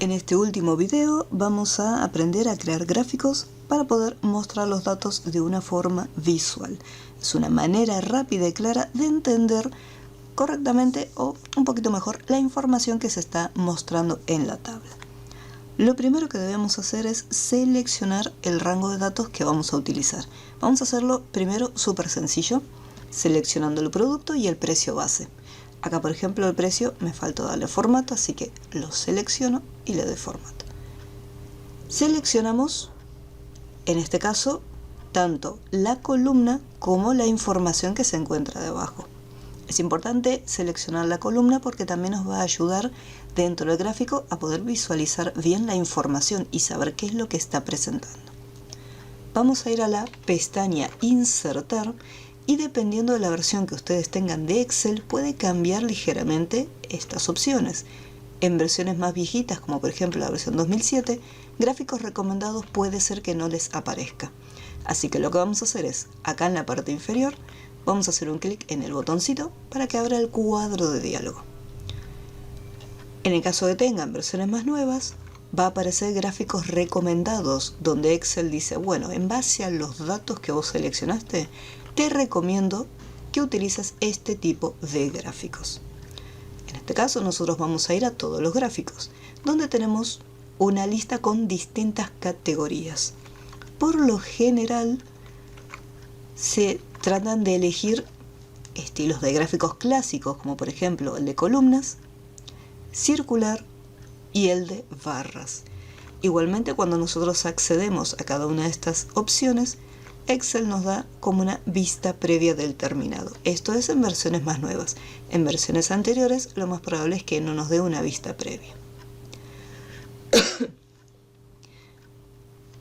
En este último video vamos a aprender a crear gráficos para poder mostrar los datos de una forma visual. Es una manera rápida y clara de entender correctamente o un poquito mejor la información que se está mostrando en la tabla. Lo primero que debemos hacer es seleccionar el rango de datos que vamos a utilizar. Vamos a hacerlo primero súper sencillo, seleccionando el producto y el precio base. Acá, por ejemplo, el precio me falta darle formato, así que lo selecciono y le doy formato. Seleccionamos, en este caso, tanto la columna como la información que se encuentra debajo. Es importante seleccionar la columna porque también nos va a ayudar dentro del gráfico a poder visualizar bien la información y saber qué es lo que está presentando. Vamos a ir a la pestaña Insertar y dependiendo de la versión que ustedes tengan de Excel puede cambiar ligeramente estas opciones. En versiones más viejitas, como por ejemplo la versión 2007, gráficos recomendados puede ser que no les aparezca. Así que lo que vamos a hacer es, acá en la parte inferior, vamos a hacer un clic en el botoncito para que abra el cuadro de diálogo. En el caso de que tengan versiones más nuevas, va a aparecer gráficos recomendados, donde Excel dice, bueno, en base a los datos que vos seleccionaste, te recomiendo que utilices este tipo de gráficos. En este caso nosotros vamos a ir a todos los gráficos, donde tenemos una lista con distintas categorías. Por lo general se tratan de elegir estilos de gráficos clásicos, como por ejemplo el de columnas, circular y el de barras. Igualmente, cuando nosotros accedemos a cada una de estas opciones, Excel nos da como una vista previa del terminado. Esto es en versiones más nuevas. En versiones anteriores, lo más probable es que no nos dé una vista previa.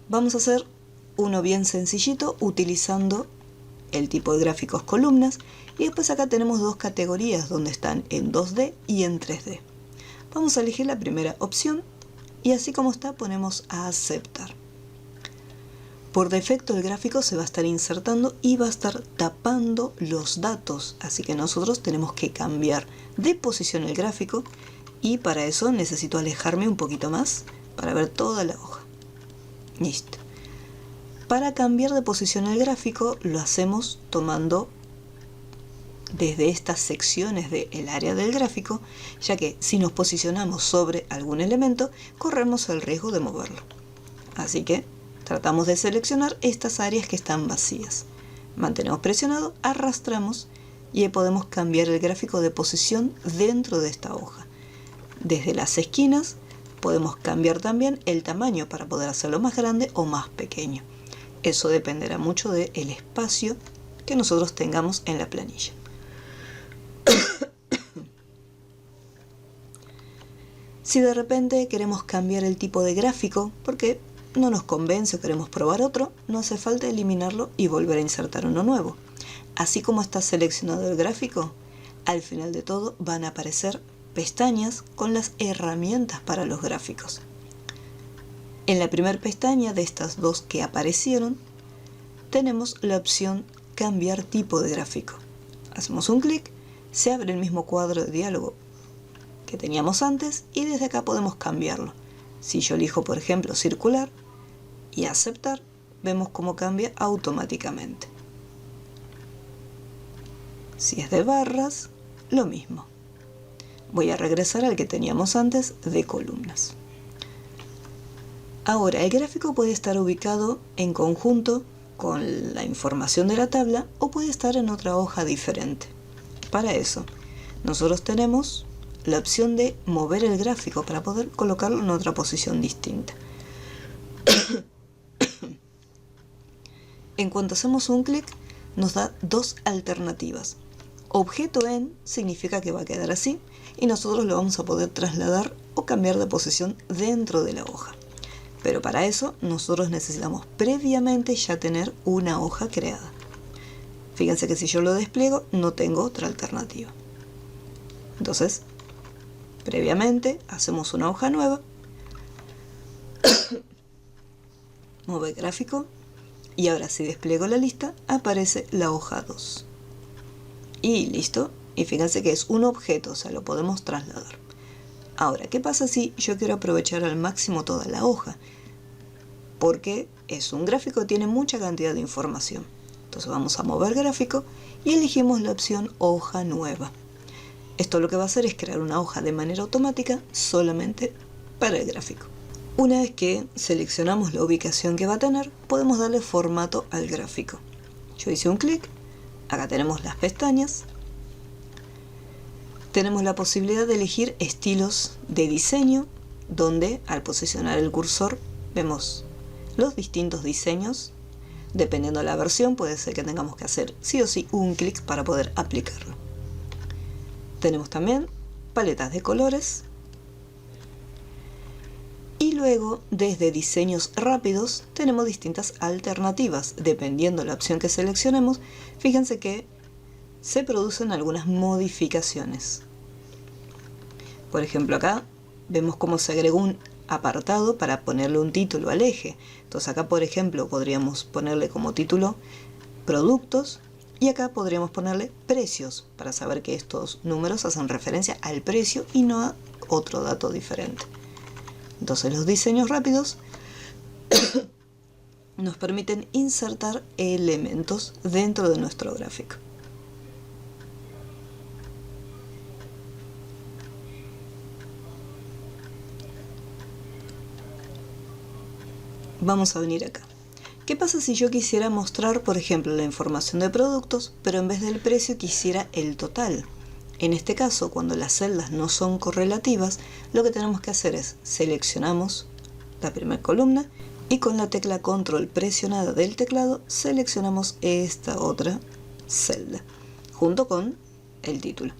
Vamos a hacer uno bien sencillito utilizando el tipo de gráficos columnas y después acá tenemos dos categorías donde están en 2D y en 3D. Vamos a elegir la primera opción y así como está ponemos a aceptar. Por defecto el gráfico se va a estar insertando y va a estar tapando los datos, así que nosotros tenemos que cambiar de posición el gráfico y para eso necesito alejarme un poquito más para ver toda la hoja. Listo. Para cambiar de posición el gráfico lo hacemos tomando desde estas secciones del área del gráfico, ya que si nos posicionamos sobre algún elemento corremos el riesgo de moverlo. Así que tratamos de seleccionar estas áreas que están vacías. Mantenemos presionado, arrastramos y ahí podemos cambiar el gráfico de posición dentro de esta hoja. Desde las esquinas podemos cambiar también el tamaño para poder hacerlo más grande o más pequeño. Eso dependerá mucho del espacio que nosotros tengamos en la planilla. Si de repente queremos cambiar el tipo de gráfico porque no nos convence o queremos probar otro, no hace falta eliminarlo y volver a insertar uno nuevo. Así como está seleccionado el gráfico, al final de todo van a aparecer pestañas con las herramientas para los gráficos. En la primera pestaña de estas dos que aparecieron, tenemos la opción cambiar tipo de gráfico. Hacemos un clic, se abre el mismo cuadro de diálogo que teníamos antes y desde acá podemos cambiarlo. Si yo elijo, por ejemplo, circular y aceptar, vemos cómo cambia automáticamente. Si es de barras, lo mismo. Voy a regresar al que teníamos antes de columnas. Ahora, el gráfico puede estar ubicado en conjunto con la información de la tabla o puede estar en otra hoja diferente. Para eso, nosotros tenemos la opción de mover el gráfico para poder colocarlo en otra posición distinta. En cuanto hacemos un clic, nos da dos alternativas. Objeto en significa que va a quedar así y nosotros lo vamos a poder trasladar o cambiar de posición dentro de la hoja. Pero para eso nosotros necesitamos previamente ya tener una hoja creada. Fíjense que si yo lo despliego no tengo otra alternativa. Entonces, previamente hacemos una hoja nueva, mover gráfico y ahora si despliego la lista aparece la hoja 2. Y listo. Y fíjense que es un objeto, o sea, lo podemos trasladar. Ahora, ¿qué pasa si yo quiero aprovechar al máximo toda la hoja? Porque es un gráfico, tiene mucha cantidad de información. Entonces vamos a mover gráfico y elegimos la opción hoja nueva. Esto lo que va a hacer es crear una hoja de manera automática solamente para el gráfico. Una vez que seleccionamos la ubicación que va a tener, podemos darle formato al gráfico. Yo hice un clic, acá tenemos las pestañas. Tenemos la posibilidad de elegir estilos de diseño, donde al posicionar el cursor vemos los distintos diseños. Dependiendo de la versión, puede ser que tengamos que hacer sí o sí un clic para poder aplicarlo. Tenemos también paletas de colores. Y luego, desde diseños rápidos, tenemos distintas alternativas. Dependiendo de la opción que seleccionemos, fíjense que se producen algunas modificaciones. Por ejemplo, acá vemos cómo se agregó un apartado para ponerle un título al eje. Entonces acá, por ejemplo, podríamos ponerle como título productos y acá podríamos ponerle precios para saber que estos números hacen referencia al precio y no a otro dato diferente. Entonces los diseños rápidos nos permiten insertar elementos dentro de nuestro gráfico. Vamos a venir acá. ¿Qué pasa si yo quisiera mostrar, por ejemplo, la información de productos, pero en vez del precio quisiera el total? En este caso, cuando las celdas no son correlativas, lo que tenemos que hacer es seleccionamos la primera columna y con la tecla control presionada del teclado seleccionamos esta otra celda junto con el título.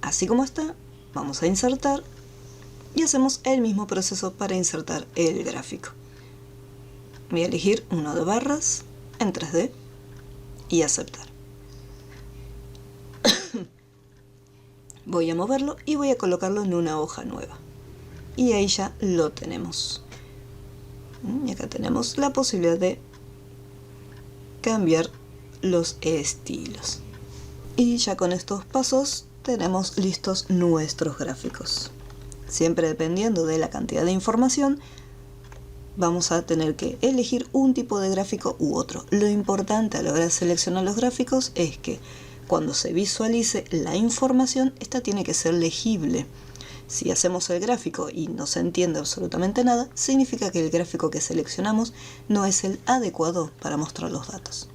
Así como está, vamos a insertar y hacemos el mismo proceso para insertar el gráfico. Voy a elegir uno de barras en 3D y aceptar. Voy a moverlo y voy a colocarlo en una hoja nueva. Y ahí ya lo tenemos. Y acá tenemos la posibilidad de cambiar los estilos. Y ya con estos pasos tenemos listos nuestros gráficos. Siempre dependiendo de la cantidad de información, vamos a tener que elegir un tipo de gráfico u otro. Lo importante a la hora de seleccionar los gráficos es que cuando se visualice la información, esta tiene que ser legible. Si hacemos el gráfico y no se entiende absolutamente nada, significa que el gráfico que seleccionamos no es el adecuado para mostrar los datos.